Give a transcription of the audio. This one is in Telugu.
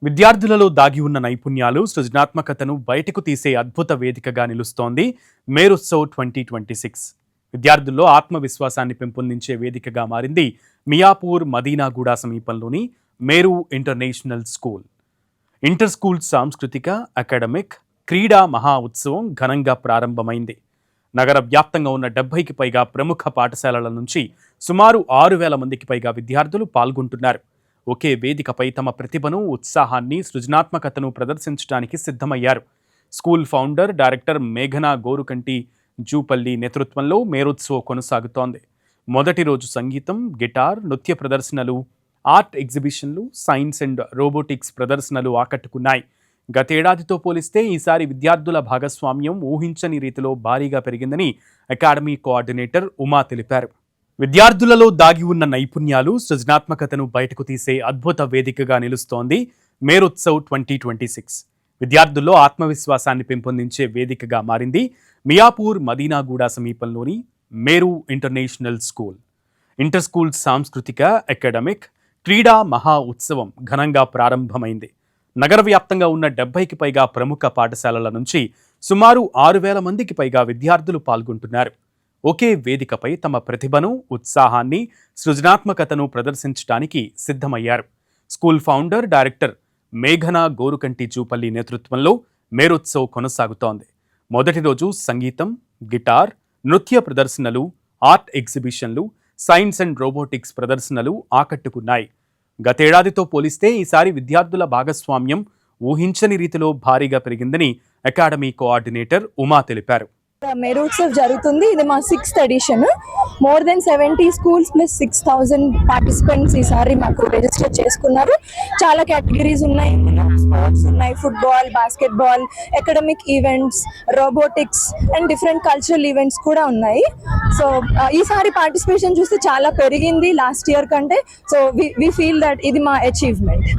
విద్యార్థులలో దాగి ఉన్న నైపుణ్యాలు సృజనాత్మకతను బయటకు తీసే అద్భుత వేదికగా నిలుస్తోంది మేరుత్సవ్ 2026. విద్యార్థుల్లో ఆత్మవిశ్వాసాన్ని పెంపొందించే వేదికగా మారింది మియాపూర్ మదీనాగూడ సమీపంలోని మేరు ఇంటర్నేషనల్ స్కూల్. ఇంటర్ స్కూల్ సాంస్కృతిక, అకాడమిక్, క్రీడా మహా ఉత్సవం ఘనంగా ప్రారంభమైంది. నగర వ్యాప్తంగా ఉన్న 70కి పైగా ప్రముఖ పాఠశాలల నుంచి సుమారు 6,000 మందికి పైగా విద్యార్థులు పాల్గొంటున్నారు. ఒకే వేదికపై తమ ప్రతిభను, ఉత్సాహాన్ని, సృజనాత్మకతను ప్రదర్శించడానికి సిద్ధమయ్యారు. స్కూల్ ఫౌండర్, డైరెక్టర్ మేఘనా గోరుకంటి జూపల్లి నేతృత్వంలో మేరుత్సవ్ కొనసాగుతోంది. మొదటి రోజు సంగీతం, గిటార్, నృత్య ప్రదర్శనలు, ఆర్ట్ ఎగ్జిబిషన్లు, సైన్స్ అండ్ రోబోటిక్స్ ప్రదర్శనలు ఆకట్టుకున్నాయి. గతేడాదితో పోలిస్తే ఈసారి విద్యార్థుల భాగస్వామ్యం ఊహించని రీతిలో భారీగా పెరిగిందని అకాడమీ కోఆర్డినేటర్ ఉమా తెలిపారు. విద్యార్థులలో దాగి ఉన్న నైపుణ్యాలు, సృజనాత్మకతను బయటకు తీసే అద్భుత వేదికగా నిలుస్తోంది మేరుత్సవ్ 2026. విద్యార్థుల్లో ఆత్మవిశ్వాసాన్ని పెంపొందించే వేదికగా మారింది మియాపూర్ మదీనాగూడ సమీపంలోని మేరు ఇంటర్నేషనల్ స్కూల్. ఇంటర్ స్కూల్ సాంస్కృతిక, అకాడమిక్, క్రీడా మహా ఉత్సవం ఘనంగా ప్రారంభమైంది. నగర వ్యాప్తంగా ఉన్న 70కి పైగా ప్రముఖ పాఠశాలల నుంచి సుమారు 6,000 మందికి పైగా విద్యార్థులు పాల్గొంటున్నారు. ఒకే వేదికపై తమ ప్రతిభను, ఉత్సాహాన్ని, సృజనాత్మకతను ప్రదర్శించడానికి సిద్ధమయ్యారు. స్కూల్ ఫౌండర్, డైరెక్టర్ మేఘనా గోరుకంటి జూపల్లి నేతృత్వంలో మేరుత్సవ్ కొనసాగుతోంది. మొదటి రోజు సంగీతం, గిటార్, నృత్య ప్రదర్శనలు, ఆర్ట్ ఎగ్జిబిషన్లు, సైన్స్ అండ్ రోబోటిక్స్ ప్రదర్శనలు ఆకట్టుకున్నాయి. గతేడాదితో పోలిస్తే ఈసారి విద్యార్థుల భాగస్వామ్యం ఊహించని రీతిలో భారీగా పెరిగిందని అకాడమీ కోఆర్డినేటర్ ఉమా తెలిపారు. మేరుత్సవ్ జరుగుతుంది. ఇది మా 6th edition. More than 70 schools plus 6,000 participants ఈసారి మాకు రిజిస్టర్ చేసుకున్నారు. చాలా కేటగిరీస్ ఉన్నాయి. స్పోర్ట్స్ ఉన్నాయి, football, basketball, academic events, robotics and different cultural events కూడా ఉన్నాయి. సో ఈసారి పార్టిసిపేషన్ చూస్తే చాలా పెరిగింది లాస్ట్ ఇయర్ కంటే. సో వి ఫీల్ దట్ ఇది మా అచీవ్మెంట్.